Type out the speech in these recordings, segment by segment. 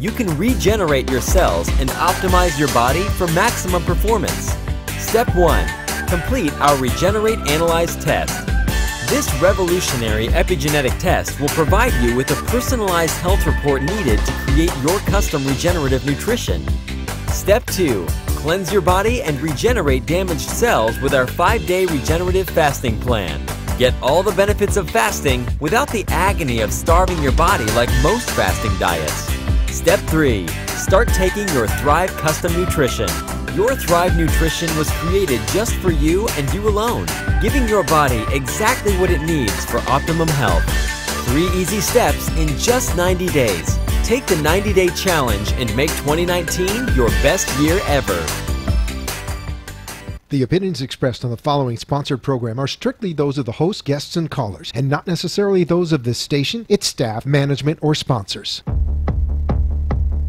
you can regenerate your cells and optimize your body for maximum performance. Step 1. Complete our Regenerate Analyze test. This revolutionary epigenetic test will provide you with a personalized health report needed to create your custom regenerative nutrition. Step 2. Cleanse your body and regenerate damaged cells with our 5-day regenerative fasting plan. Get all the benefits of fasting without the agony of starving your body like most fasting diets. Step 3. Start taking your Thrive Custom Nutrition. Your Thrive Nutrition was created just for you and you alone, giving your body exactly what it needs for optimum health. 3 easy steps in just 90 days. Take the 90-day challenge and make 2019 your best year ever. The opinions expressed on the following sponsored program are strictly those of the host, guests, and callers, and not necessarily those of this station, its staff, management, or sponsors.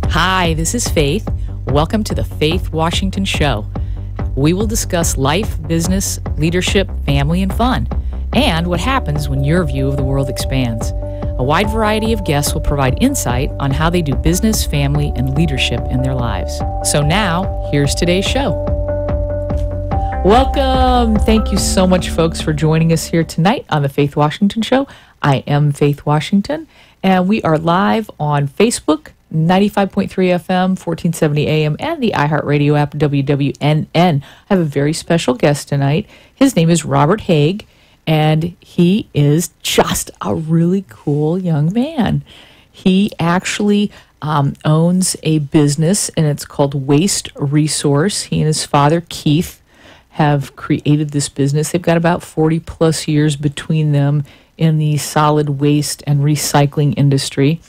Hi, this is Faith. Welcome to the Faith Washington Show. We will discuss life, business, leadership, family, and fun, and what happens when your view of the world expands. A wide variety of guests will provide insight on how they do business, family, and leadership in their lives. So now, here's today's show. Welcome. Thank you so much, folks, for joining us here tonight on the Faith Washington Show. I am Faith Washington, and we are live on Facebook, 95.3 FM, 1470 AM, and the iHeartRadio app, WWNN. I have a very special guest tonight. His name is Robert Haig, and he is just a really cool young man. He actually owns a business, and it's called Waste Resource. He and his father, Keith, have created this business. They've got about 40 plus years between them in the solid waste and recycling industry.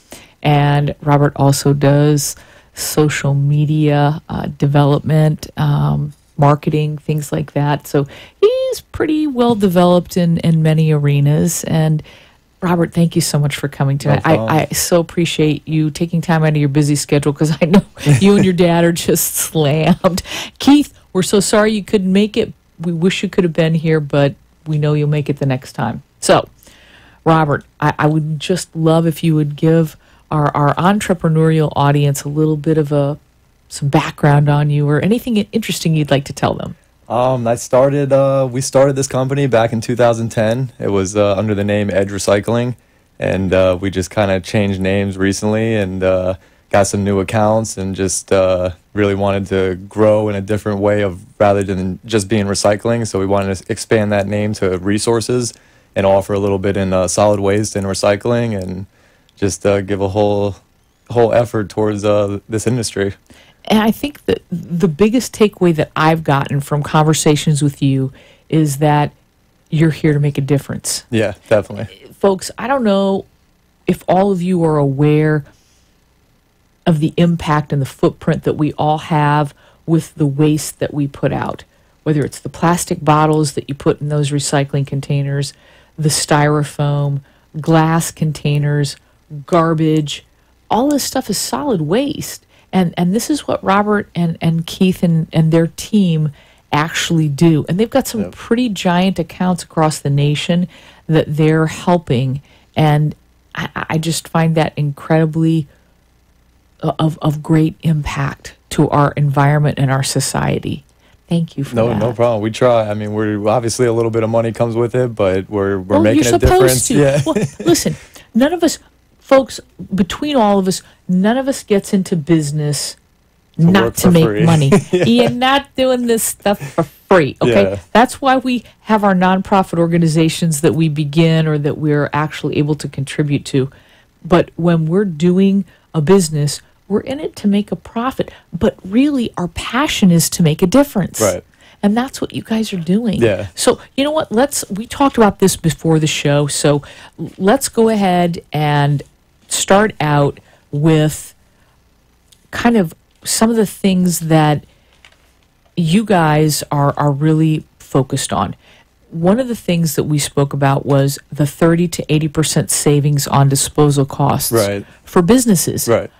And Robert also does social media development, marketing, things like that. So he's pretty well developed in many arenas. And Robert, thank you so much for coming tonight. I so appreciate you taking time out of your busy schedule, because I know you and your dad are just slammed. Keith, we're so sorry you couldn't make it. We wish you could have been here, but we know you'll make it the next time. So, Robert, I would just love if you would give our entrepreneurial audience a little bit of some background on you, or anything interesting you'd like to tell them. We started this company back in 2010. It was under the name Edge Recycling, and we just kind of changed names recently and got some new accounts, and just really wanted to grow in a different way rather than just being recycling. So we wanted to expand that name to resources and offer a little bit in solid waste and recycling, and just give a whole effort towards this industry. And I think that the biggest takeaway that I've gotten from conversations with you is that you're here to make a difference. Yeah, definitely. Folks, I don't know if all of you are aware of the impact and the footprint that we all have with the waste that we put out, whether it's the plastic bottles that you put in those recycling containers, the styrofoam, glass containers, garbage. All this stuff is solid waste. And this is what Robert and Keith and their team actually do. And they've got some pretty giant accounts across the nation that they're helping. And I just find that incredibly of great impact to our environment and our society. Thank you for that. No problem. We try. I mean, we're obviously a little bit of money comes with it, but we're making a difference. To. Yeah. Well, listen, none of us, folks, between all of us, none of us gets into business not to make free. Money. Yeah. You're not doing this stuff for free, okay? Yeah. That's why we have our nonprofit organizations that we begin or that we're actually able to contribute to. But when we're doing a business, we're in it to make a profit. But really, our passion is to make a difference. Right. And that's what you guys are doing. Yeah. So, you know what? We talked about this before the show, so let's go ahead and start out with kind of some of the things that you guys are really focused on. One of the things that we spoke about was the 30 to 80% savings on disposal costs for businesses. Right.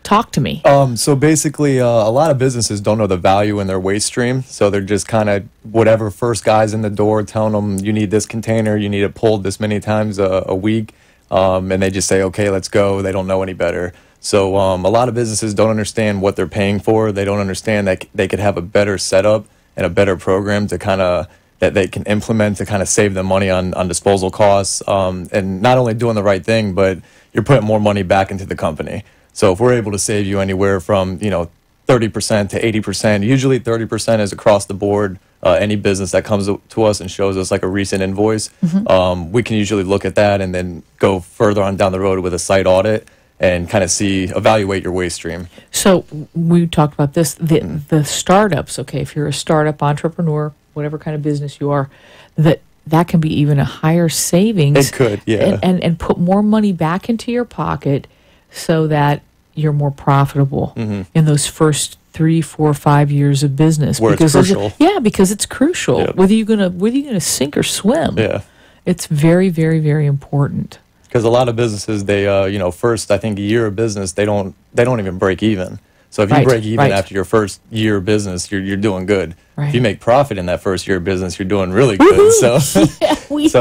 Talk to me. So basically, a lot of businesses don't know the value in their waste stream. So they're just kind of whatever first guy's in the door telling them you need this container, you need it pulled this many times a week. And they just say, okay, let's go. They don't know any better. So a lot of businesses don't understand what they're paying for. They don't understand that they could have a better setup and a better program to kind of that they can implement to kind of save them money on disposal costs, and not only doing the right thing, but you're putting more money back into the company. So if we're able to save you anywhere from 30% to 80%, usually 30% is across the board. Any business that comes to us and shows us like a recent invoice, we can usually look at that and then go further on down the road with a site audit and kind of evaluate your waste stream. So we talked about this, the startups, okay, if you're a startup entrepreneur, whatever kind of business you are, that can be even a higher savings. It could, yeah. And put more money back into your pocket so that you're more profitable in those first 3, 4, 5 years of business. Where it's crucial. Because it's crucial. Yep. Whether you're gonna sink or swim. Yeah. It's very, very, very important. Because a lot of businesses, they first, I think, a year of business, they don't even break even. So if you break even after your first year of business, you're doing good. Right. If you make profit in that first year of business, you're doing really good. So Yeah,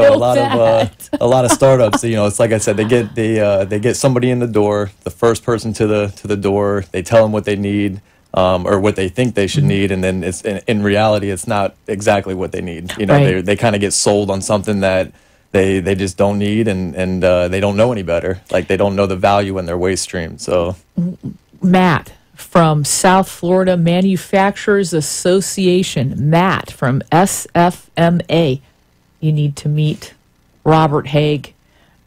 a lot of startups, it's like I said, they get somebody in the door, the first person to the door, they tell them what they need, or what they think they should need, and then it's in reality it's not exactly what they need. They kind of get sold on something that they just don't need, and they don't know any better. Like they don't know the value in their waste stream. So Matt from South Florida Manufacturers Association, Matt from SFMA. You need to meet Robert Haig.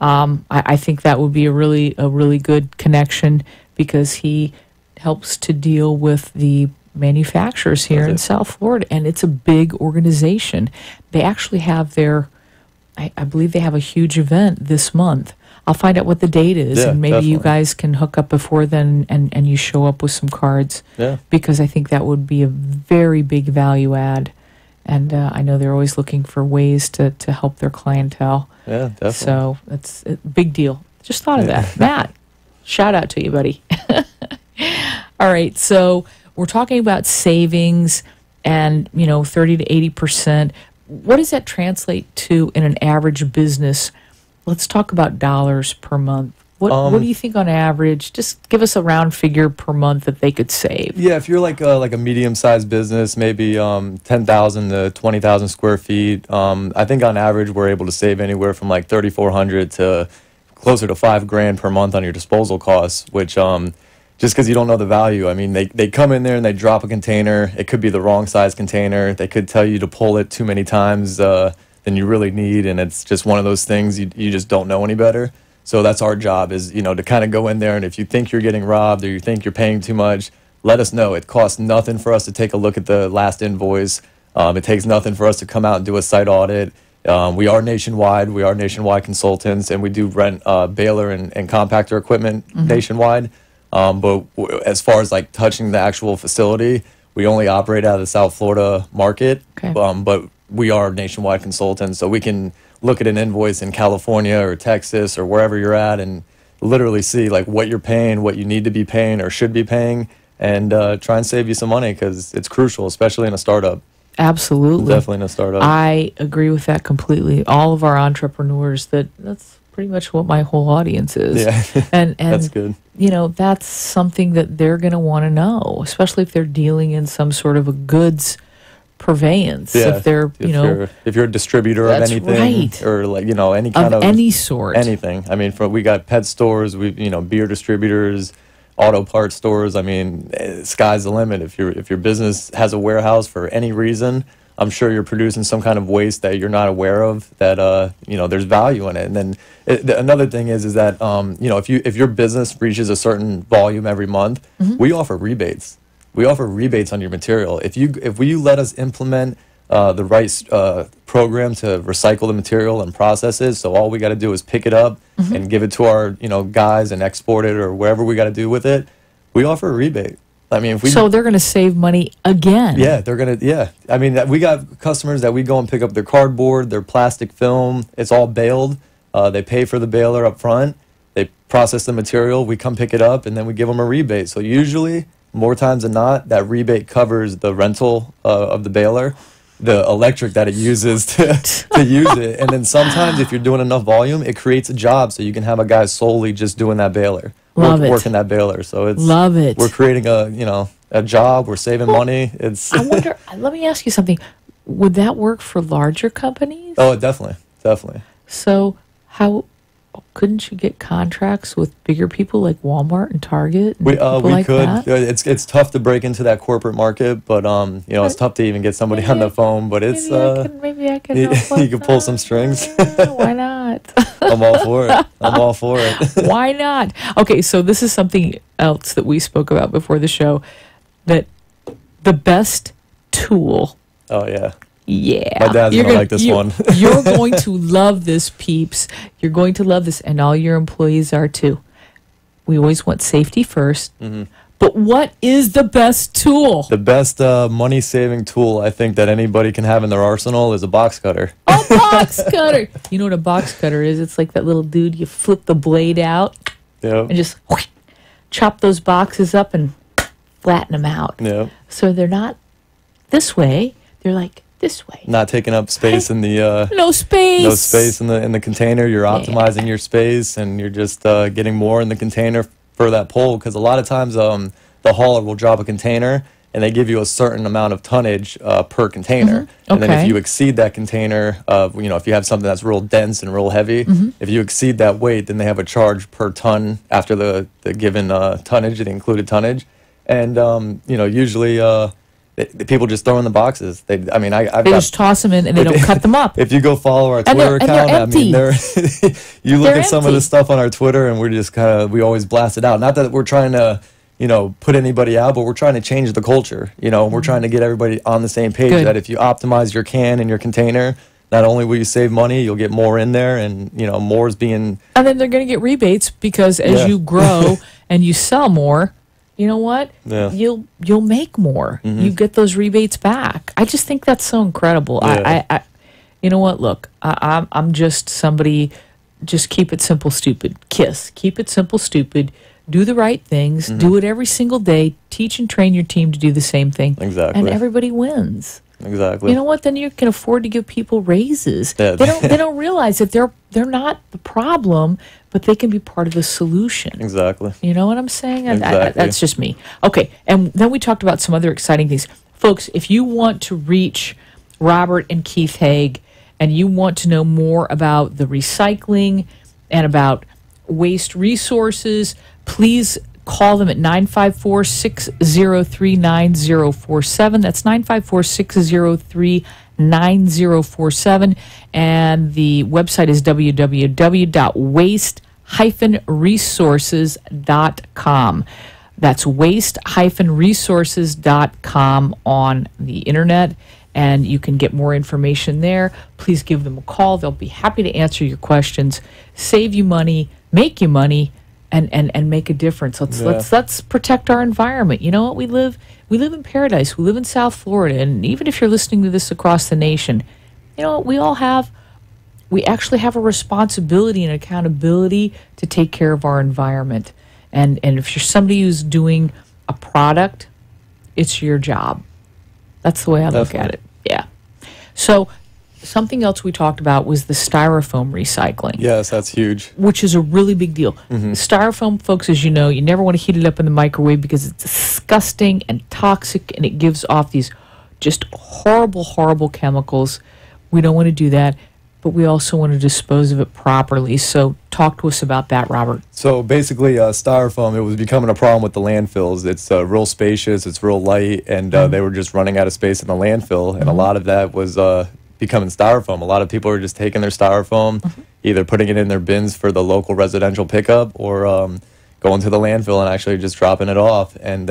I think that would be a really good connection because he helps to deal with the manufacturers here in South Florida, and it's a big organization. They actually have I believe they have a huge event this month. I'll find out what the date is, and maybe you guys can hook up before then, and you show up with some cards. Yeah. Because I think that would be a very big value add, and I know they're always looking for ways to help their clientele. Yeah, definitely. So it's a big deal. Just thought of that, Matt. Shout out to you, buddy. All right, so we're talking about savings and 30 to 80%. What does that translate to in an average business? Let's talk about dollars per month. What do you think on average? Just give us a round figure per month that they could save. Yeah, if you're like a medium-sized business, maybe 10,000 to 20,000 square feet, I think on average we're able to save anywhere from like 3,400 to closer to $5,000 per month on your disposal costs, which just because you don't know the value. I mean, they come in there and they drop a container. It could be the wrong size container. They could tell you to pull it too many times than you really need, and it's just one of those things you just don't know any better. So that's our job is, to kind of go in there, and if you think you're getting robbed or you think you're paying too much, let us know. It costs nothing for us to take a look at the last invoice. It takes nothing for us to come out and do a site audit. We are nationwide. We are nationwide consultants, and we do rent baler and compactor equipment nationwide. But as far as like touching the actual facility, we only operate out of the South Florida market. Okay. But we are nationwide consultants, so we can look at an invoice in California or Texas or wherever you're at and literally see like what you're paying, what you need to be paying or should be paying, and try and save you some money because it's crucial, especially in a startup. Absolutely. Definitely in a startup. I agree with that completely. All of our entrepreneurs, that's pretty much what my whole audience is. Yeah, and that's good. That's something that they're going to want to know, especially if they're dealing in some sort of a goods purveyance. Yeah, if they're, if you're a distributor of anything, right. or like any kind of any sort, anything. I mean, we got pet stores, beer distributors, auto parts stores. I mean, sky's the limit. If your business has a warehouse for any reason, I'm sure you're producing some kind of waste that you're not aware of. That there's value in it. And then another thing is that if your business reaches a certain volume every month, we offer rebates. We offer rebates on your material. If you let us implement the right program to recycle the material and process it, so all we got to do is pick it up and give it to our guys and export it or whatever we got to do with it, we offer a rebate. I mean, so they're going to save money again. Yeah, they're going to. Yeah, I mean, we got customers that we go and pick up their cardboard, their plastic film. It's all baled. They pay for the baler up front. They process the material. We come pick it up, and then we give them a rebate. So usually, more times than not, that rebate covers the rental of the baler, the electric that it uses to use it. And then sometimes if you're doing enough volume, it creates a job so you can have a guy solely just doing that baler. Love it. working that baler. So it's Love it. We're creating a job. We're saving money. It's I wonder, let me ask you something. Would that work for larger companies? oh, definitely. So how couldn't you get contracts with bigger people like Walmart and Target? And We people we like could. that? It's tough to break into that corporate market, but it's tough to even get somebody on the phone. But it's Maybe I can you, help you with can pull that. some strings. Why not? I'm all for it. Why not? Okay, so this is something else that we spoke about before the show, that the best tool. Oh yeah. Yeah. My dad's gonna like this one. You're going to love this, peeps. You're going to love this, and all your employees are too. We always want safety 1st. Mm-hmm. But what is the best tool? The best money-saving tool I think that anybody can have in their arsenal is a box cutter. A box cutter. You know what a box cutter is? It's like that little dude. You flip the blade out Yeah. and just chop those boxes up and flatten them out. Yeah. So they're not this way. They're like this way. Not taking up space in the No space. no space in the container. You're optimizing your space, and you're just getting more in the container for that pull. Because a lot of times, the hauler will drop a container, and they give you a certain amount of tonnage per container. And then if Okay. you exceed that container, if you have something that's real dense and real heavy, if you exceed that weight, then they have a charge per ton after the given tonnage, the included tonnage. And usually. The people just throw in the boxes. I've They got just toss them in and they don't cut them up. if you go follow our And they're- Twitter and they're account, you look They're at some of empty. the stuff on our Twitter, and we're just we always blast it out. Not that we're trying to, put anybody out, but we're trying to change the culture. We're trying to get everybody on the same page. Good. That if you optimize your can and your container, not only will you save money, you'll get more in there, and more is being. And then they're going to get rebates because as Yeah. you grow and you sell more, you know what? Yeah. You'll make more. You get those rebates back. I just think that's so incredible. Yeah. I you know what? Look, I'm just somebody. Just keep it simple, stupid. KISS. Keep it simple, stupid. Do the right things. Do it every single day. Teach and train your team to do the same thing. Exactly. And everybody wins. Exactly. You know what? Then you can afford to give people raises. Yeah. They don't realize that they're not the problem, but they can be part of the solution. Exactly. You know what I'm saying? Exactly. That's just me. Okay, and then we talked about some other exciting things. Folks, if you want to reach Robert and Keith Haig and you want to know more about the recycling and about waste resources, please call them at 954-603-9047. That's 954-603-9047. And the website is www.waste-resources.com. That's waste-resources.com on the internet, and you can get more information there. Please give them a call. They'll be happy to answer your questions, save you money, make you money, and make a difference. Let's protect our environment. You know what? We live in paradise. We live in South Florida, and even if you're listening to this across the nation, you know what? We actually have a responsibility and accountability to take care of our environment. And if you're somebody who's doing a product, it's your job. That's the way I look at it. Yeah. So something else we talked about was the styrofoam recycling. Yes, that's huge. Which is a really big deal. Styrofoam, folks, as you know, you never want to heat it up in the microwave because it's disgusting and toxic, and it gives off these just horrible, horrible chemicals. We don't want to do that, but we also want to dispose of it properly. So talk to us about that, Robert. So basically, styrofoam, it was becoming a problem with the landfills. It's real spacious, it's real light, and they were just running out of space in the landfill, and a lot of that was becoming styrofoam. A lot of people are just taking their styrofoam, either putting it in their bins for the local residential pickup, or going to the landfill and actually just dropping it off. And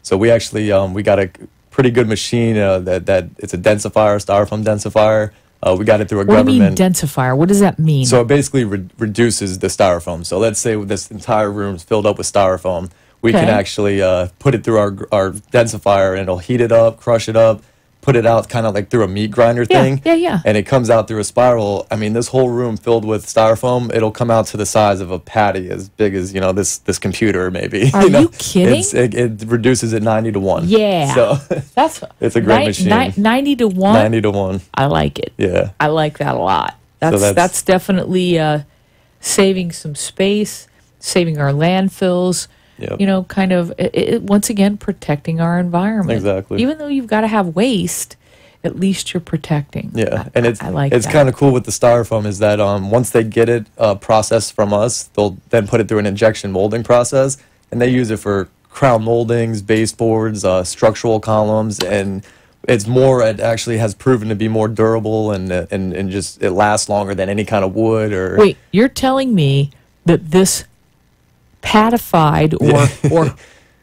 so we actually we got a pretty good machine that it's a densifier, styrofoam densifier. We got it through a What government. do you mean densifier? What does that mean? So it basically reduces the styrofoam. So let's say this entire room is filled up with styrofoam. We can Okay. actually put it through our densifier, and it'll heat it up, crush it up, put it out kind of like through a meat grinder thing. Yeah. And it comes out through a spiral. I mean, this whole room filled with styrofoam, it'll come out to the size of a patty, as big as, this computer maybe. Are you kidding? It reduces it 90 to 1. Yeah. So That's it's a great machine. 90 to 1. 90 to 1. I like it. Yeah. I like that a lot. So That's definitely saving some space, saving our landfills. Yep. You know, kind of once again protecting our environment. Exactly. Even though you've got to have waste, at least you're protecting. Yeah, and I like it's that. kind of cool with the styrofoam is that once they get it processed from us, they'll then put it through an injection molding process, and they use it for crown moldings, baseboards, structural columns, and it actually has proven to be more durable and just it lasts longer than any kind of wood or. Wait, you're telling me that this patified or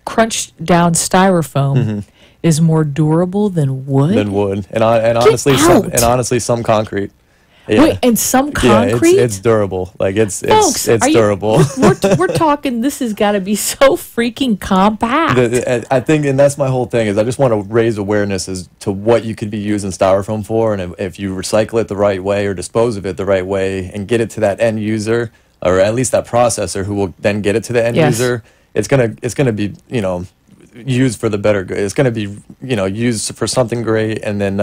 crunched down styrofoam is more durable than wood? And honestly some concrete. Yeah. Wait, and some concrete? Yeah, it's durable. Like it's Folks, durable. We're talking. This has got to be so freaking compact. I think, and that's my whole thing is I just want to raise awareness as to what you could be using styrofoam for, and if you recycle it the right way or dispose of it the right way and get it to that end user or at least that processor who will then get it to the end user, it's gonna be used for the better good. It's going to be used for something great, and then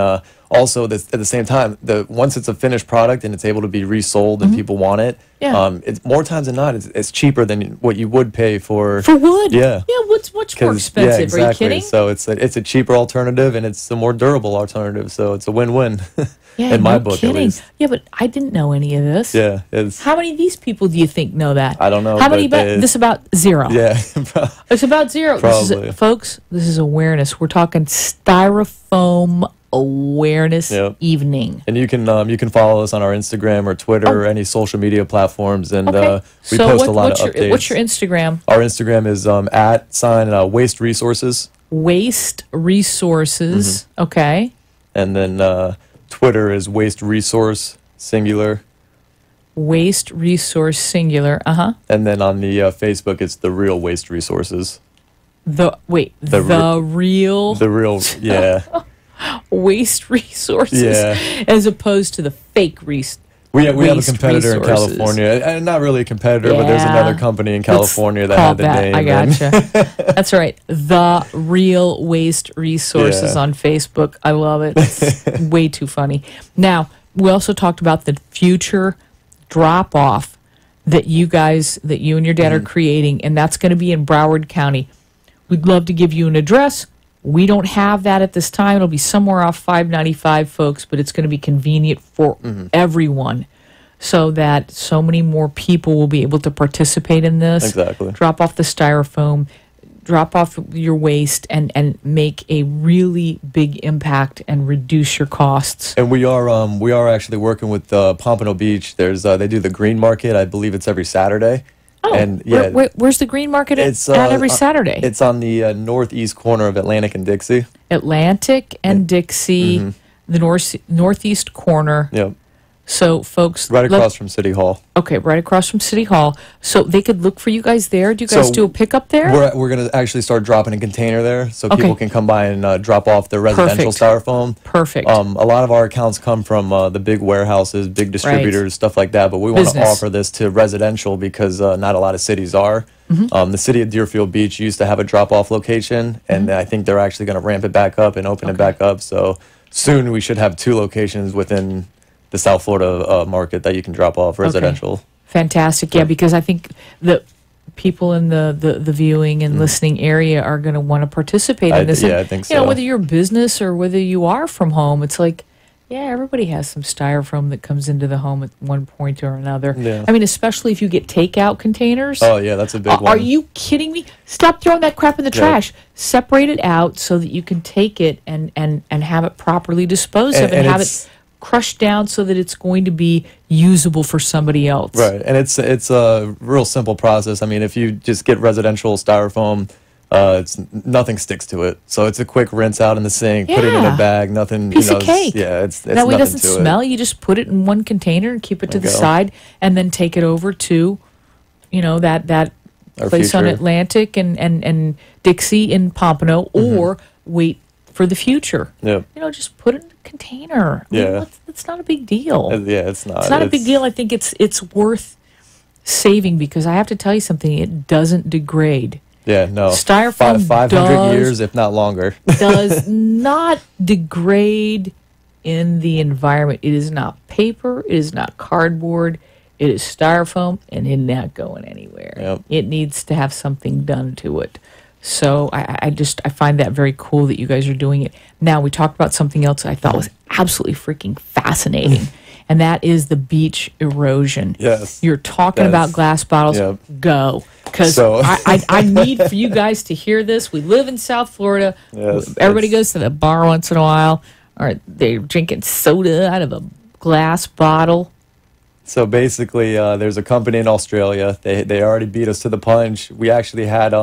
also at the same time, once it's a finished product and it's able to be resold and people want it, it's more times than not it's cheaper than what you would pay for wood. Yeah, what's much more expensive? Yeah, exactly. Are you kidding? So it's a cheaper alternative and it's a more durable alternative. So it's a win-win. Yeah, in my no book, kidding. at least. Yeah, but I didn't know any of this. Yeah, how many of these people do you think know that? I don't know. How many? This about zero. Yeah, it's about zero. Probably. Folks, this is awareness. We're talking styrofoam awareness evening. And you can follow us on our Instagram or Twitter or any social media platforms, and we post a lot of updates. What's your Instagram? Our Instagram is @ Waste Resources. Waste Resources. Okay. And then Twitter is Waste Resource singular. Waste Resource singular. And then on the Facebook, it's The Real Waste Resources. The real. Yeah. Waste Resources, as opposed to the fake We have a competitor in California, and not really a competitor, but there's another company in California that had the name. I gotcha. That's right. The Real Waste Resources on Facebook. I love it. It's way too funny. Now, we also talked about the future drop-off that you and your dad are creating, and that's going to be in Broward County. We'd love to give you an address. We don't have that at this time. It'll be somewhere off 595, folks, but it's going to be convenient for everyone so that so many more people will be able to participate in this. Exactly. Drop off the styrofoam, drop off your waste, and make a really big impact and reduce your costs. And we are actually working with Pompano Beach. They do the green market. I believe it's every Saturday. Oh, and where's the green market at every Saturday? It's on the northeast corner of Atlantic and Dixie. Atlantic and Dixie, the northeast corner. Yep. So, folks, right across from City Hall. Okay, right across from City Hall. So they could look for you guys there. Do you guys do a pickup there? We're going to actually start dropping a container there, so people can come by and drop off their residential styrofoam. Perfect. A lot of our accounts come from the big warehouses, big distributors, stuff like that. But we want to offer this to residential because not a lot of cities are. The city of Deerfield Beach used to have a drop-off location, and I think they're actually going to ramp it back up and open it back up. So soon we should have 2 locations within the South Florida market that you can drop off residential. Okay. Fantastic. Yeah, because I think the people in the viewing and listening area are going to want to participate in this. I think so. You know, whether you're a business or whether you are from home, it's like, everybody has some styrofoam that comes into the home at one point or another. Yeah. I mean, especially if you get takeout containers. Oh, yeah, that's a big one. Are you kidding me? Stop throwing that crap in the trash. Separate it out so that you can take it and have it properly disposed of and have it crushed down so that it's going to be usable for somebody else. Right, and it's a real simple process. I mean, if you just get residential styrofoam, nothing sticks to it. So it's a quick rinse out in the sink, put it in a bag, nothing. Piece of cake. Yeah, it's that way nothing it doesn't to smell. You just put it in one container and keep it to the side, and then take it over to, that place on Atlantic and Dixie in Pompano, or wait for the future. Yeah. Just put it in a container. I mean, it's not a big deal. It's not. It's not a big deal. I think it's worth saving because I have to tell you something. It doesn't degrade. Yeah, no. Styrofoam 500 years, if not longer. does not degrade in the environment. It is not paper. It is not cardboard. It is styrofoam, and it's not going anywhere. Yep. It needs to have something done to it. So I find that very cool that you guys are doing it. Now, we talked about something else that I thought was absolutely freaking fascinating, and that is the beach erosion. Yes. You're talking about glass bottles. Yep. Go. Because So- I need for you guys to hear this. We live in South Florida. Yes, Everybody it's- goes to the bar once in a while, or they're drinking soda out of a glass bottle. So basically, there's a company in Australia. They already beat us to the punch. We actually had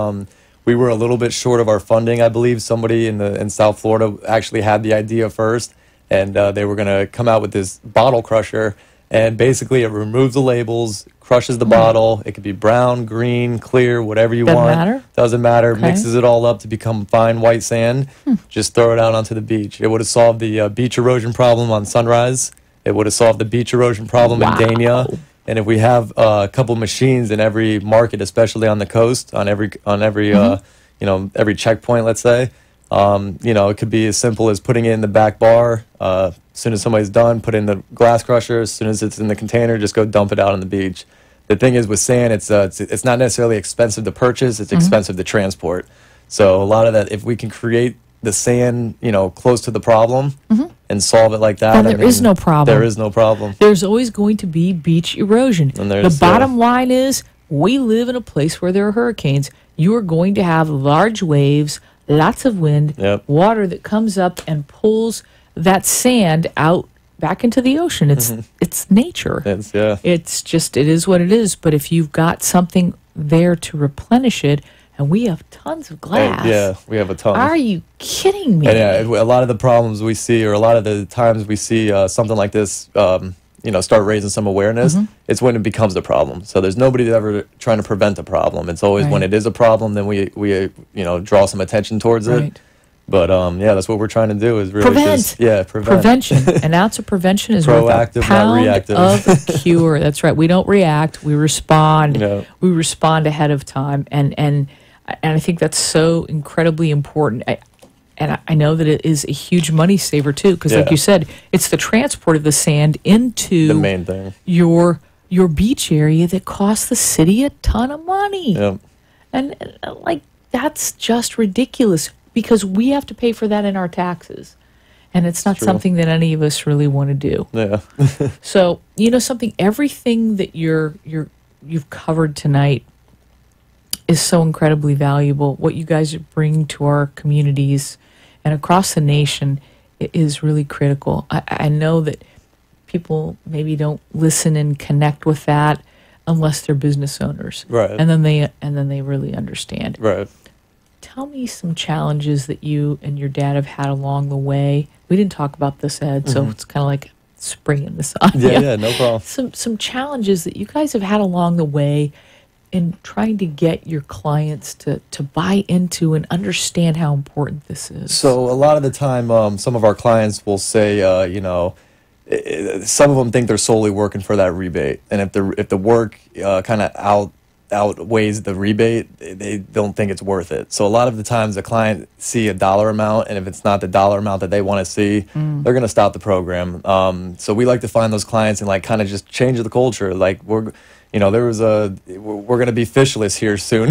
we were a little bit short of our funding, I believe. Somebody in South Florida actually had the idea first, and they were gonna come out with this bottle crusher. And basically, it removes the labels, crushes the bottle. It could be brown, green, clear, whatever you Doesn't want. matter? Doesn't matter. Okay. Mixes it all up to become fine white sand. Just throw it out onto the beach. It would have solved the beach erosion problem on Sunrise. It would have solved the beach erosion problem in Dania. And if we have a couple machines in every market, especially on the coast, on every every checkpoint, let's say, it could be as simple as putting it in the back bar. As soon as somebody's done, put in the glass crusher. As soon as it's in the container, just go dump it out on the beach. The thing is with sand, it's not necessarily expensive to purchase; it's expensive to transport. So a lot of that, if we can create the sand, close to the problem and solve it like that, Then there is no problem. There is no problem. There's always going to be beach erosion. And The there's, bottom line is we live in a place where there are hurricanes. You are going to have large waves, lots of wind, Yep. water that comes up and pulls that sand out back into the ocean. It's nature. It is what it is. But if you've got something there to replenish it, and we have tons of glass. Yeah, we have a ton. Are you kidding me? And yeah, a lot of the problems we see, or a lot of the times we see something like this, start raising some awareness, it's when it becomes a problem. So there's nobody ever trying to prevent the problem. It's always when Right. it is a problem, then we draw some attention towards Right. it. But that's what we're trying to do is really Prevent. prevent. Prevention. An ounce of prevention is worth Proactive, a not pound reactive. of cure. That's right. We don't react. We respond. Yeah. We respond ahead of time, and I think that's so incredibly important. I know that it is a huge money saver too, because like Yeah. you said, it's the transport of the sand into The main thing. your beach area that costs the city a ton of money. Yep. And like, that's just ridiculous because we have to pay for that in our taxes. And it's not True. something that any of us really want to do. Yeah. So, everything that you've covered tonight is so incredibly valuable. What you guys bring to our communities and across the nation is really critical. I know that people maybe don't listen and connect with that unless they're business owners. Right. And then they really understand. Right. Tell me some challenges that you and your dad have had along the way. We didn't talk about this, Ed, so it's kind of like springing this on you. Yeah, no problem. Some challenges that you guys have had along the way in trying to get your clients to buy into and understand how important this is. So a lot of the time, some of our clients will say, some of them think they're solely working for that rebate, and if the work kind of outweighs the rebate, they don't think it's worth it. So a lot of the times, the client see a dollar amount, and if it's not the dollar amount that they want to see, they're going to stop the program. So we like to find those clients and like kind of just change the culture. Like we're going to be fishless here soon,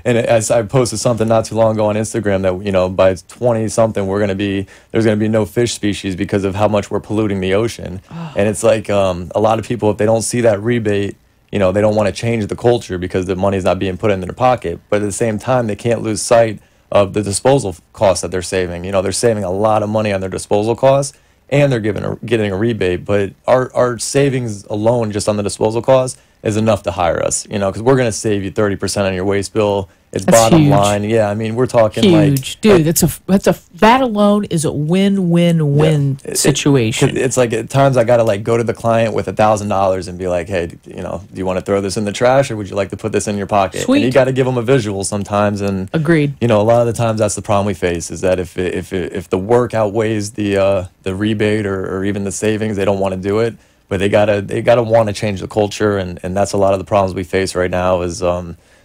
and as I posted something not too long ago on Instagram that, by 20 something, there's going to be no fish species because of how much we're polluting the ocean. And it's like, a lot of people, if they don't see that rebate, they don't want to change the culture because the money's not being put in their pocket. But at the same time, they can't lose sight of the disposal costs that they're saving. They're saving a lot of money on their disposal costs, and they're getting a rebate. But our savings alone just on the disposal costs is enough to hire us, because we're going to save you 30% on your waste bill. It's That's bottom huge. line. Yeah, I mean, we're talking huge, dude. That alone is a win-win-win situation. It's like at times I got to go to the client with $1,000 and be like, hey, do you want to throw this in the trash or would you like to put this in your pocket? Sweet. And you got to give them a visual sometimes. And Agreed. A lot of the times that's the problem we face is that if the work outweighs the rebate or even the savings, they don't want to do it. But they gotta want to change the culture, and that's a lot of the problems we face right now. Is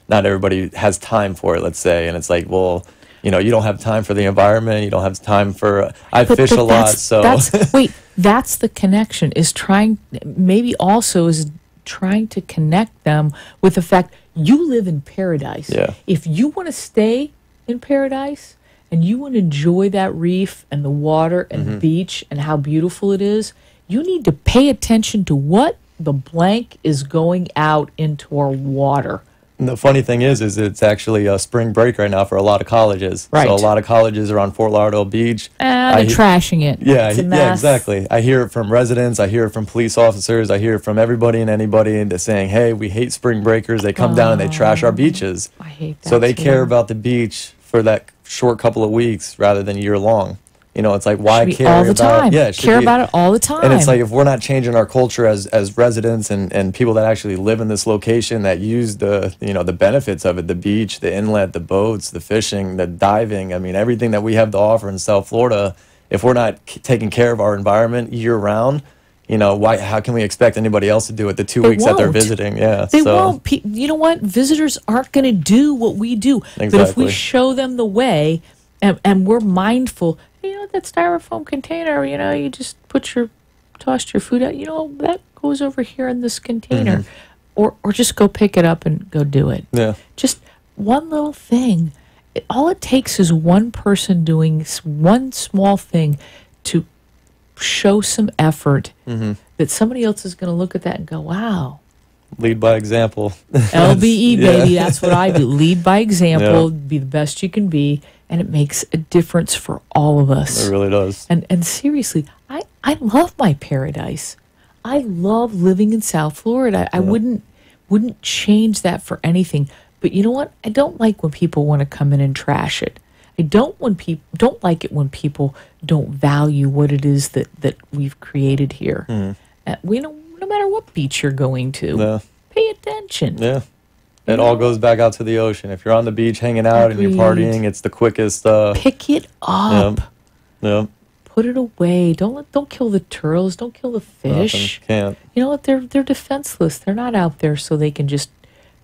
not everybody has time for it. Let's say, and it's like, well, you don't have time for the environment. You don't have time for. I fish a lot, so that's the connection. Is trying maybe also is trying to connect them with the fact you live in paradise. Yeah. If you want to stay in paradise and you want to enjoy that reef and the water and the beach and how beautiful it is, you need to pay attention to what the blank is going out into our water. And the funny thing is it's actually a spring break right now for a lot of colleges. Right. So a lot of colleges are on Fort Lauderdale Beach. They're trashing it. Yeah, It's a yeah, mess. exactly. I hear it from residents. I hear it from police officers. I hear it from everybody and anybody that's saying, hey, we hate spring breakers. They come down and they trash our beaches. I hate that. So they too. care about the beach for that short couple of weeks rather than year long. You know, it's like, why Should be care all the about time. Yeah, it should care be- about it all the time. And it's like, if we're not changing our culture as residents and people that actually live in this location that use the, you know, the benefits of it, the beach, the inlet, the boats, the fishing, the diving, I mean, everything that we have to offer in South Florida, if we're not taking care of our environment year round, you know, how can we expect anybody else to do it the 2 weeks that they're won't. visiting? Yeah. They so, won't. You know what? Visitors aren't going to do what we do. But if we Exactly. show them the way and we're mindful, you know, that styrofoam container, you know, you just tossed your food out, you know, that goes over here in this container. Or just go pick it up and go do it. Yeah. Just one little thing. All it takes is one person doing one small thing to show some effort that somebody else is going to look at that and go, wow. Lead by example. LBE, Yeah. baby. That's what I do. Lead by example. Be the best you can be. And it makes a difference for all of us. It really does. And seriously, I love my paradise. I love living in South Florida. I wouldn't change that for anything. But you know what? I don't like when people want to come in and trash it. I don't like it when people don't value what it is that we've created here. We know, no matter what beach you're going to, Yeah. pay attention. Yeah. It all goes back out to the ocean. If you're on the beach hanging out and you're Agreed. partying, it's the quickest. Pick it up. Yeah. Put it away. Don't kill the turtles. Don't kill the fish. Nothing. Can't. You know what? They're defenseless. They're not out there so they can just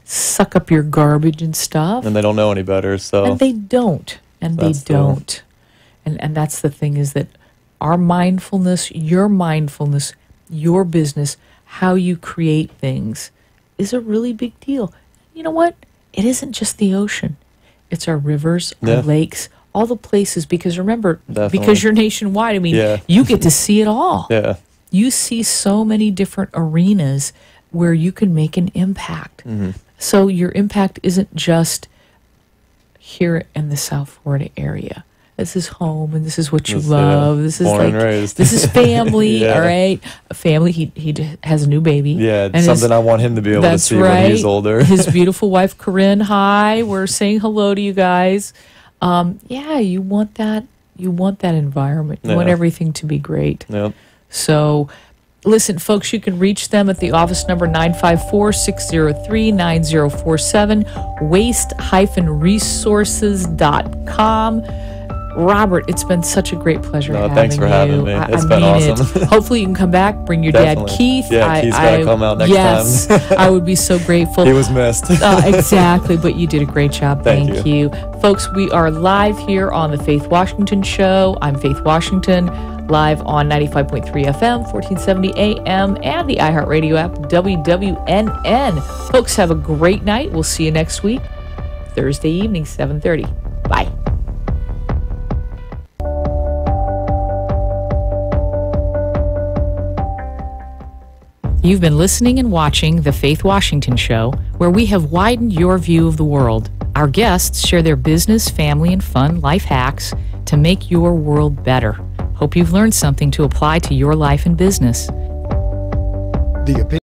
suck up your garbage and stuff. And they don't know any better. So And they don't. That's the- And that's the thing, is that our mindfulness, your business, how you create things is a really big deal. You know what? It isn't just the ocean. It's our rivers, our Yeah. lakes, all the places. Because remember, Definitely. because you're nationwide, I mean, Yeah. you get to see it all. Yeah. You see so many different arenas where you can make an impact. So your impact isn't just here in the South Florida area. This is home, and this is what you This is, love. This is born like and raised. this is family. Yeah. All right, a family. He has a new baby. Yeah, it's and something I want him to be able to that's see right. when he's older. His beautiful wife Corinne. Hi, we're saying hello to you guys. Yeah, you want that. You want that environment. You want Yeah. everything to be great. Yep. So, listen, folks, you can reach them at the office number 954-603-9047, waste-resources.com. Robert, it's been such a great pleasure having thanks for you. having me. It's been mean awesome. it. Hopefully you can come back, bring your Definitely. dad Keith. Yeah, Keith's gotta come out next yes, time. I would be so grateful. He was missed. Exactly, but you did a great job. Thank Thank you. Folks, we are live here on the Faith Washington Show. I'm Faith Washington, live on 95.3 FM, 1470 AM, and the iHeartRadio app, WWNN. Folks, have a great night. We'll see you next week, Thursday evening, 7:30. Bye. You've been listening and watching The Faith Washington Show, where we have widened your view of the world. Our guests share their business, family, and fun life hacks to make your world better. Hope you've learned something to apply to your life and business. The opinion